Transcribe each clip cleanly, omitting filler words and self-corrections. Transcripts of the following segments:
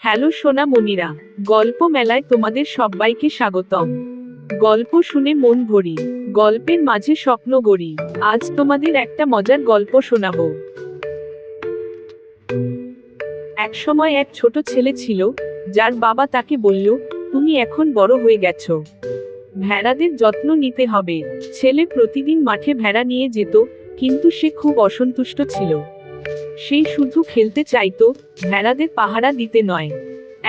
Hello সোনামণিরা, গল্প মেলায় তোমাদের সবাইকে স্বাগতম। গল্প শুনে মন ভরি, গল্পের মাঝে স্বপ্ন গড়ি। আজ তোমাদের একটা মজার গল্প শোনাবো। এক সময় এক ছোট ছেলে ছিল, যার বাবা তাকে বলল, তুমি এখন বড় হয়ে গেছো, ভেড়াদের যত্ন নিতে হবে। ছেলে প্রতিদিন মাঠে ভেড়া নিয়ে যেত, কিন্তু সে খুব অসন্তুষ্ট ছিল। সে শুধু খেলতে চাইতো, ভেড়াদের পাহারা দিতে নয়।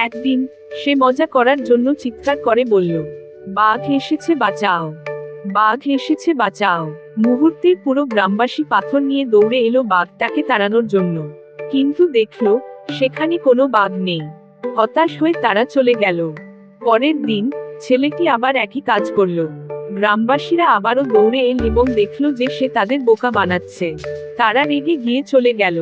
একদিন সে মজা করার জন্য চিৎকার করে বলল, বাঘ এসেছে বাঁচাও, বাঘ এসেছে বাঁচাও। মুহূর্তের পুরো গ্রামবাসী পাথর নিয়ে দৌড়ে এলো বাঘটাকে তাড়ানোর জন্য। কিন্তু দেখলো সেখানে কোনো বাঘ নেই। হতাশ হয়ে তারা চলে গেল। পরের দিন ছেলেটি আবার একই কাজ করলো। গ্রামবাসীরা আবারও দৌড়ে এল এবং দেখলো যে সে তাদের বোকা বানাচ্ছে। তারা রেগে গিয়ে চলে গেল।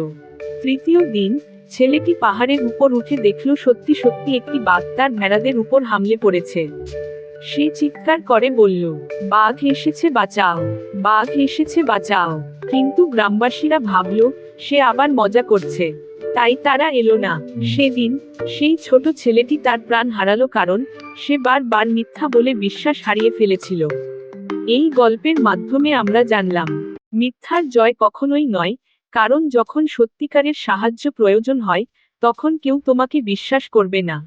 তৃতীয় দিন ছেলেটি পাহাড়ের উপর উঠে দেখল সত্যি সত্যি একটি বাঘ তার ভেড়াদের উপর হামলে পড়েছে। সে চিৎকার করে বলল, বাঘ এসেছে বাঁচাও, বাঘ এসেছে বাঁচাও। কিন্তু গ্রামবাসীরা ভাবল সে আবার মজা করছে, তাই তারা এলো না। সেদিন সেই ছোট ছেলেটি তার প্রাণ হারালো, কারণ সে বারবার মিথ্যা বলে বিশ্বাস হারিয়ে ফেলেছিল। এই গল্পের মাধ্যমে আমরা জানলাম, মিথ্যার জয় কখনোই নয়, কারণ যখন সত্যিকারের সাহায্য প্রয়োজন হয়, তখন কেউ তোমাকে বিশ্বাস করবে না।